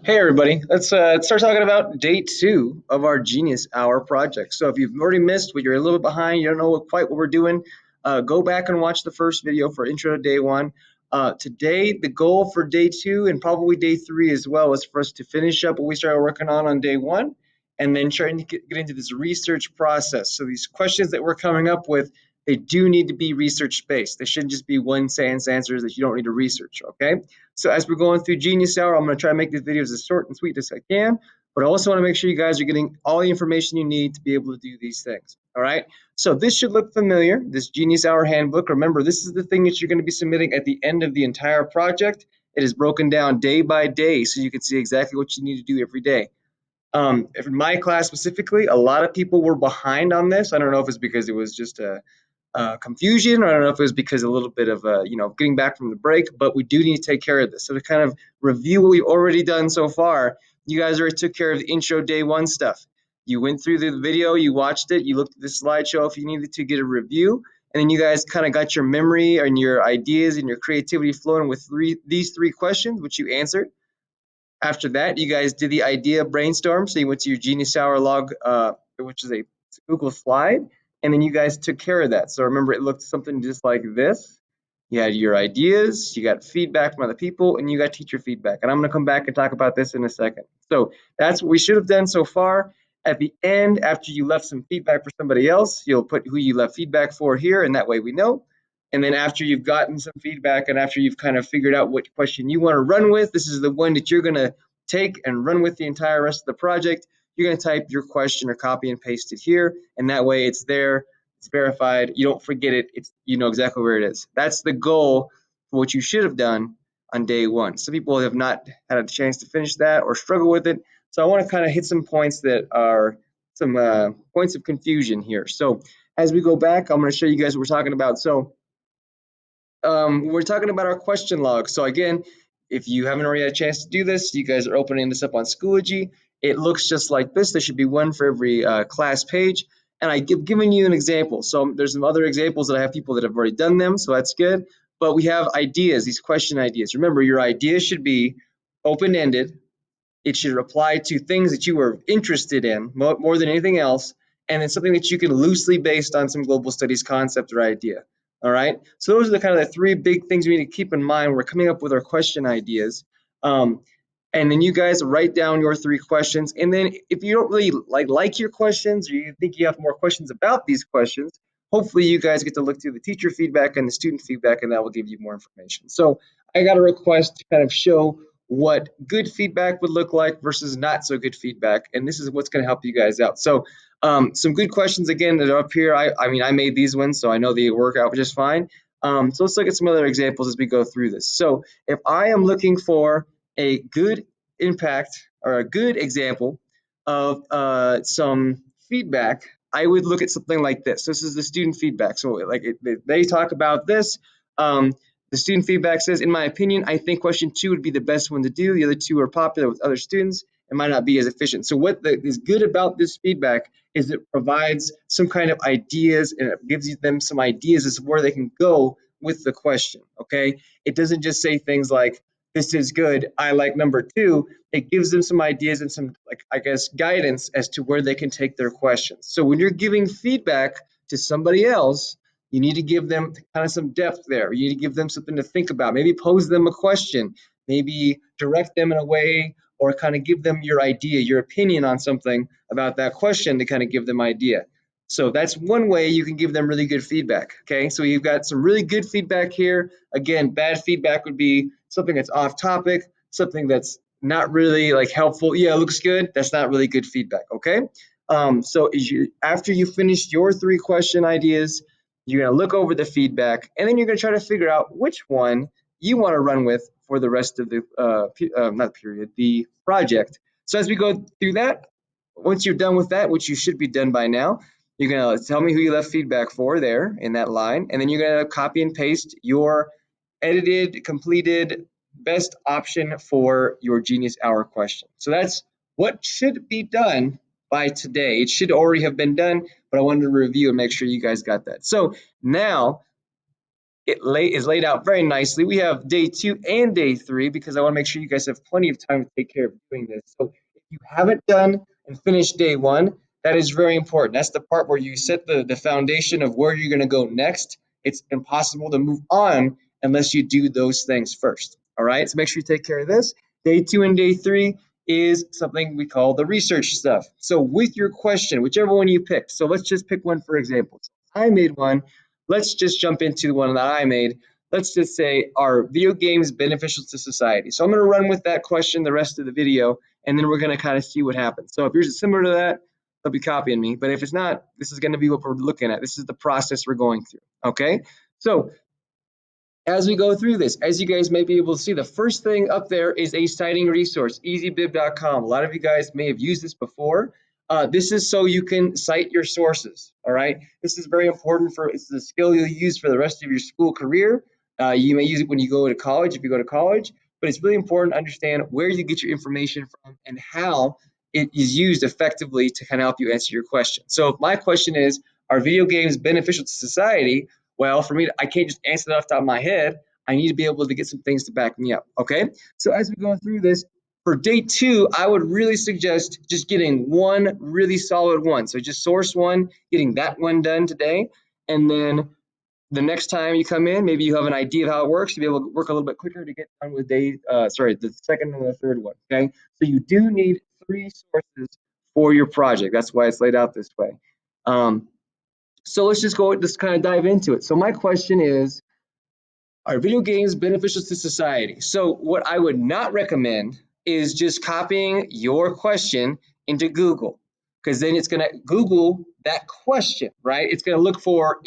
Hey everybody, let's start talking about day two of our Genius Hour project. So if you've already missed, what you're a little bit behind, you don't know quite what we're doing, go back and watch the first video for intro to day one. Today, the goal for day two and probably day three as well is for us to finish up what we started working on day one, and then trying to get into this research process. So these questions that we're coming up with, they do need to be research based. They shouldn't just be one sentence answers that you don't need to research. Okay. So as we're going through Genius Hour, I'm going to try to make these videos as short and sweet as I can, but I also want to make sure you guys are getting all the information you need to be able to do these things. All right. So this should look familiar, this Genius Hour handbook. Remember, this is the thing that you're going to be submitting at the end of the entire project. It is broken down day by day so you can see exactly what you need to do every day. In my class specifically, a lot of people were behind on this. I don't know if it's because it was just a confusion, or I don't know if it was because a little bit of getting back from the break, but we do need to take care of this. So to kind of review what we've already done so far, you guys already took care of the intro day one stuff. You went through the video, you watched it, you looked at the slideshow if you needed to get a review, and then you guys kind of got your memory and your ideas and your creativity flowing with these three questions, which you answered. After that, you guys did the idea brainstorm. So you went to your Genius Hour log, which is a Google slide, and then you guys took care of that. So remember, it looked something just like this. You had your ideas, you got feedback from other people, and you got teacher feedback. And I'm going to come back and talk about this in a second. So that's what we should have done so far. At the end, after you left some feedback for somebody else, you'll put who you left feedback for here, and that way we know. And then after you've gotten some feedback and after you've kind of figured out what question you want to run with, this is the one that you're going to take and run with the entire rest of the project. You're going to type your question or copy and paste it here, and that way it's there, it's verified, you don't forget it, you know exactly where it is. That's the goal for what you should have done on day one. Some people have not had a chance to finish that or struggle with it, so I want to kind of hit some points that are some points of confusion here. So as we go back, I'm going to show you guys what we're talking about. So we're talking about our question log. So again, if you haven't already had a chance to do this, you guys are opening this up on Schoology. It looks just like this. There should be one for every class page. And I've given you an example. So there's some other examples that I have people that have already done them, so that's good. But we have ideas, these question ideas. Remember, your idea should be open-ended. It should apply to things that you are interested in more than anything else, and it's something that you can loosely based on some global studies concept or idea. All right. So those are the kind of the three big things we need to keep in mind when we're coming up with our question ideas. And then you guys write down your three questions. And then if you don't really like your questions, or you think you have more questions about these questions, hopefully you guys get to look through the teacher feedback and the student feedback, and that will give you more information. So I got a request to kind of show what good feedback would look like versus not so good feedback. And this is what's going to help you guys out. So some good questions again that are up here. I mean, I made these ones, so I know they work out just fine. So let's look at some other examples as we go through this. So if I am looking for a good impact or a good example of some feedback, I would look at something like this. This is the student feedback. So like they talk about this. The student feedback says, in my opinion, I think question two would be the best one to do. The other two are popular with other students. It might not be as efficient. So what is good about this feedback is it provides some kind of ideas, and it gives them some ideas as to where they can go with the question. Okay. It doesn't just say things like, this is good, I like number two. It gives them some ideas and some, like, I guess, guidance as to where they can take their questions. So when you're giving feedback to somebody else, you need to give them kind of some depth there. You need to give them something to think about. Maybe pose them a question, maybe direct them in a way, or kind of give them your idea, your opinion on something about that question to kind of give them idea. So that's one way you can give them really good feedback. Okay, so you've got some really good feedback here. Again, bad feedback would be something that's off topic, something that's not really like helpful. Yeah, it looks good. That's not really good feedback. Okay. So after you finish your three question ideas, you're going to look over the feedback, and then you're going to try to figure out which one you want to run with for the rest of the not period, the project. So as we go through that, once you're done with that, which you should be done by now, you're going to tell me who you left feedback for there in that line, and then you're going to copy and paste your edited, completed, best option for your Genius Hour question. So that's what should be done by today. It should already have been done, but I wanted to review and make sure you guys got that. So now is laid out very nicely. We have day 2 and day 3 because I want to make sure you guys have plenty of time to take care of doing this. So if you haven't done and finished day 1, that is very important. That's the part where you set the foundation of where you're going to go next. It's impossible to move on unless you do those things first. All right, so make sure you take care of this. Day 2 and day 3 is something we call the research stuff. So with your question, whichever one you picked. So let's just pick one for example. I made one. Let's just jump into the one that I made. Let's just say, are video games beneficial to society? So I'm going to run with that question the rest of the video, and then we're going to kind of see what happens. So if yours is similar to that, they'll be copying me. But if it's not, this is going to be what we're looking at. This is the process we're going through. Okay. So as we go through this, as you guys may be able to see, the first thing up there is a citing resource, ezbib.com. A lot of you guys may have used this before. This is so you can cite your sources, all right? This is very important it's the skill you'll use for the rest of your school career. You may use it when you go to college, if you go to college, but it's really important to understand where you get your information from and how it is used effectively to kind of help you answer your question. So if my question is, are video games beneficial to society? Well, for me, I can't just answer that off the top of my head. I need to be able to get some things to back me up. Okay. So as we go through this, for day 2, I would really suggest just getting one really solid one. So just source one, getting that one done today. And then the next time you come in, maybe you have an idea of how it works to be able to work a little bit quicker to get done with the second and the third one. Okay. So you do need 3 sources for your project. That's why it's laid out this way. So let's just kind of dive into it. So my question is, are video games beneficial to society? So what I would not recommend is just copying your question into Google, because then it's going to Google that question, right? It's going to look for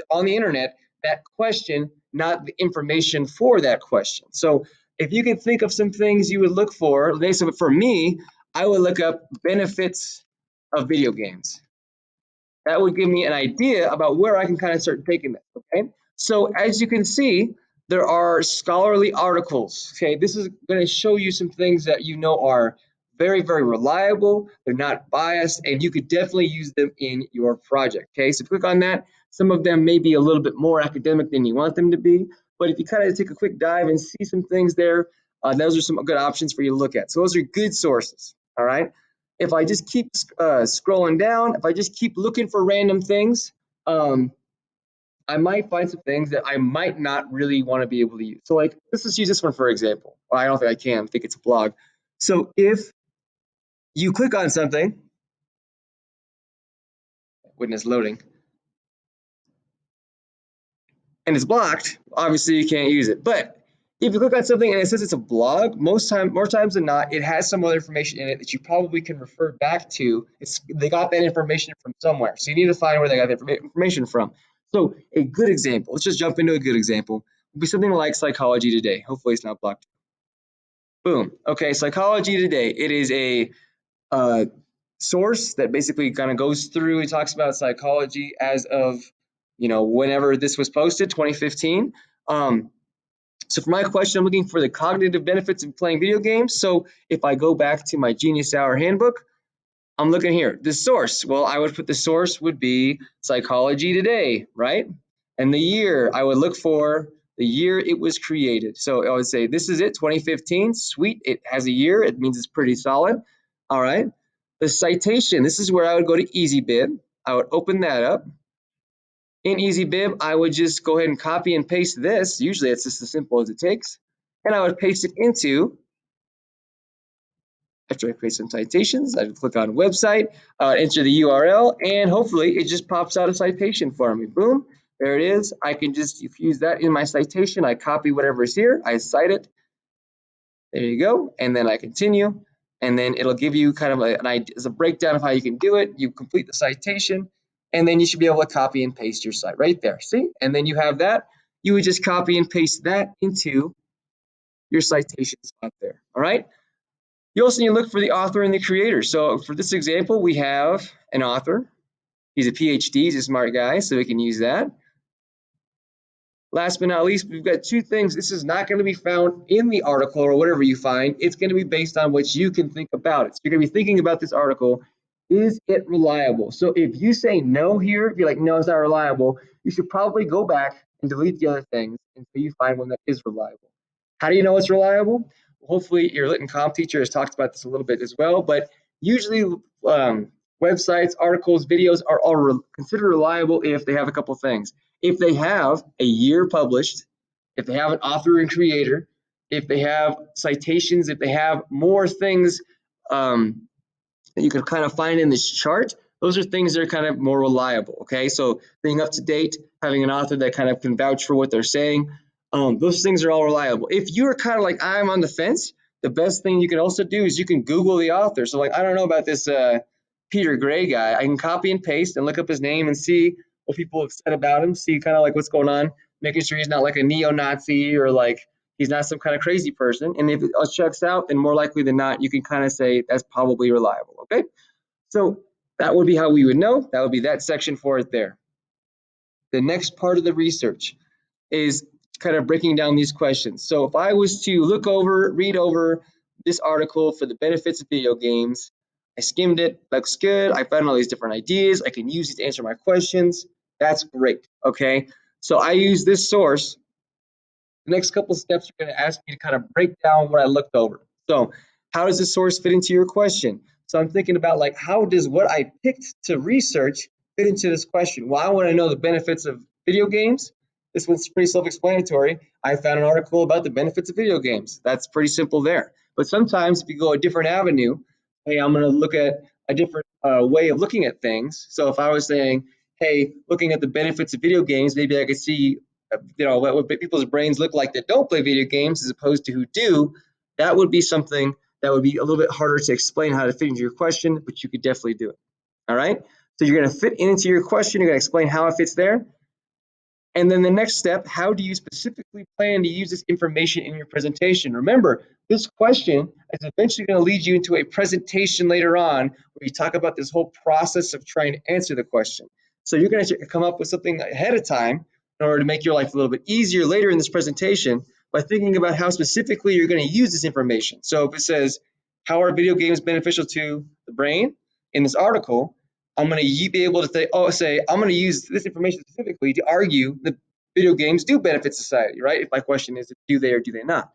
on the internet that question, not the information for that question. So if you can think of some things you would look for, for me, I would look up benefits of video games. That would give me an idea about where I can kind of start taking this, okay? So as you can see, there are scholarly articles, okay? This is going to show you some things that you know are very, very reliable. They're not biased, and you could definitely use them in your project, okay? So click on that. Some of them may be a little bit more academic than you want them to be, but if you kind of take a quick dive and see some things there, those are some good options for you to look at. So those are good sources, all right? If I just keep scrolling down, if I just keep looking for random things, I might find some things that I might not really want to be able to use. So like, let's just use this one for example. Well, I don't think I can, I think it's a blog. So if you click on something, when it's loading, and it's blocked, obviously you can't use it. But if you click on something and it says it's a blog, more times than not, it has some other information in it that you probably can refer back to. They got that information from somewhere. So you need to find where they got the information from. So a good example, let's just jump into a good example, would be something like Psychology Today. Hopefully it's not blocked. Boom. Okay, Psychology Today. It is a source that basically kind of goes through and talks about psychology as of, whenever this was posted, 2015. So for my question, I'm looking for the cognitive benefits of playing video games. So if I go back to my Genius Hour handbook, I'm looking here. The source, well, I would put the source would be Psychology Today, right? And the year, I would look for the year it was created. So I would say, this is it, 2015. Sweet, it has a year. It means it's pretty solid. All right. The citation, this is where I would go to EasyBib. I would open that up. In EasyBib, I would just go ahead and copy and paste this. Usually it's just as simple as it takes. And I would paste it into, after I create some citations, I would click on website, enter the URL, and hopefully it just pops out a citation for me. Boom, there it is. I can just use that in my citation. I copy whatever is here, I cite it. There you go. And then I continue. And then it'll give you kind of an idea, as a breakdown of how you can do it. You complete the citation, and then you should be able to copy and paste your site right there. See? And then you have that. You would just copy and paste that into your citation spot there. All right. You also need to look for the author and the creator. So for this example, we have an author. He's a PhD, he's a smart guy, so we can use that. Last but not least, we've got 2 things. This is not going to be found in the article or whatever you find. It's going to be based on what you can think about it. So you're going to be thinking about this article. Is it reliable? So if you say no here, if you're like, no, it's not reliable, you should probably go back and delete the other things until you find one that is reliable. How do you know it's reliable? Well, hopefully your lit and comp teacher has talked about this a little bit as well, but usually websites, articles, videos are all considered reliable if they have a couple things. If they have a year published, if they have an author and creator, if they have citations, if they have more things that you can kind of find in this chart, those are things that are kind of more reliable, okay? So being up to date, having an author that kind of can vouch for what they're saying, those things are all reliable. If you're kind of like I'm on the fence, the best thing you can also do is you can Google the author. So like, I don't know about this Peter Gray guy. I can copy and paste and look up his name and see what people have said about him, see kind of like what's going on, making sure he's not like a neo-Nazi or like he's not some kind of crazy person. And if it checks out, then more likely than not, you can kind of say that's probably reliable, okay? So that would be how we would know. That would be that section for it there. The next part of the research is kind of breaking down these questions. So if I was to read over this article for the benefits of video games, I skimmed it, looks good. I found all these different ideas. I can use these to answer my questions. That's great, okay? So I use this source. The next couple of steps are going to ask me to kind of break down what I looked over. So how does this source fit into your question? So I'm thinking about like, how does what I picked to research fit into this question? Well, I want to know the benefits of video games. This one's pretty self-explanatory. I found an article about the benefits of video games. That's pretty simple there. But sometimes if you go a different avenue, hey, I'm going to look at a different way of looking at things. So if I was saying, hey, looking at the benefits of video games, maybe I could see what people's brains look like that don't play video games as opposed to who do. That would be something that would be a little bit harder to explain how to fit into your question, but you could definitely do it. All right. So you're going to fit into your question. You're going to explain how it fits there. And then the next step, how do you specifically plan to use this information in your presentation? Remember, this question is eventually going to lead you into a presentation later on where you talk about this whole process of trying to answer the question. So you're going to come up with something ahead of time in order to make your life a little bit easier later in this presentation by thinking about how specifically you're going to use this information. So if it says, how are video games beneficial to the brain in this article, I'm going to be able to say, I'm going to use this information specifically to argue that video games do benefit society, right? If my question is, do they or do they not?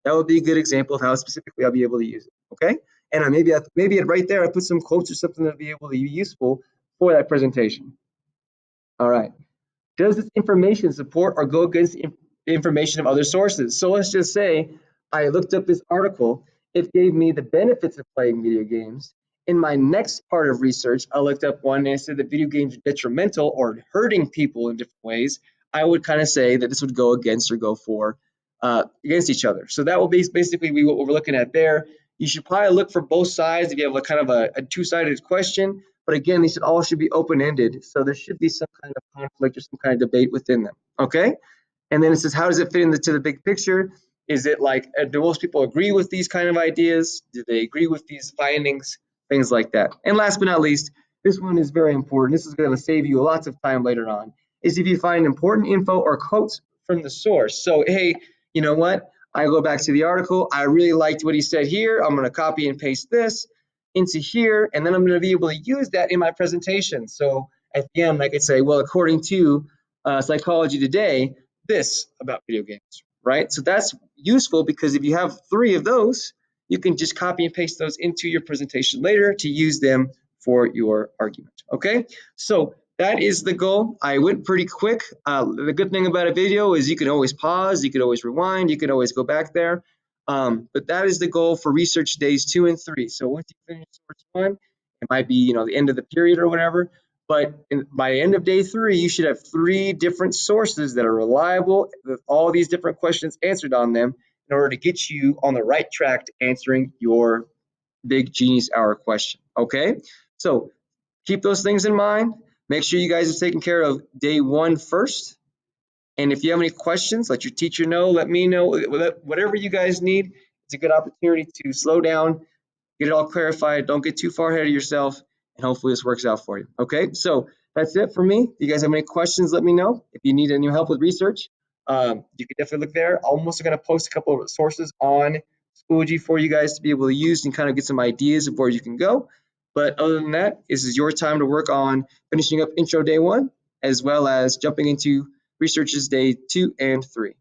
That would be a good example of how specifically I'll be able to use it, okay? And maybe right there, I put some quotes or something that'll be able to be useful for that presentation. All right. Does this information support or go against the information of other sources? So let's just say I looked up this article. It gave me the benefits of playing video games. In my next part of research, I looked up one and it said that video games are detrimental or hurting people in different ways. I would kind of say that this would go against or go for against each other. So that will be basically what we're looking at there. You should probably look for both sides if you have kind of a two-sided question. But again, these all should be open-ended. So there should be some kind of conflict or some kind of debate within them. Okay? And then it says, how does it fit into the big picture? Is it like, do most people agree with these kind of ideas? Do they agree with these findings? Things like that. And last but not least, this one is very important. This is going to save you lots of time later on, is if you find important info or quotes from the source. So, hey, you know what? I go back to the article. I really liked what he said here. I'm going to copy and paste this into here, and then I'm going to be able to use that in my presentation. So at the end, I could say, well, according to Psychology Today, this about video games, right? So that's useful because if you have 3 of those, you can just copy and paste those into your presentation later to use them for your argument, okay? So that is the goal. I went pretty quick. The good thing about a video is you can always pause, you can always rewind, you can always go back there. But that is the goal for research days 2 and 3. So once you finish source 1, it might be the end of the period or whatever. But by the end of day 3, you should have 3 different sources that are reliable with all these different questions answered on them in order to get you on the right track to answering your big Genius Hour question. Okay, so keep those things in mind. Make sure you guys are taking care of day 1 first. And if you have any questions, let your teacher know, let me know, whatever you guys need. It's a good opportunity to slow down, get it all clarified. Don't get too far ahead of yourself, and hopefully this works out for you. Okay, so that's it for me. If you guys have any questions, let me know. If you need any help with research, you can definitely look there. I'm also going to post a couple of sources on Schoology for you guys to be able to use and kind of get some ideas of where you can go. But other than that, this is your time to work on finishing up Intro Day 1, as well as jumping into research is day 2 and 3.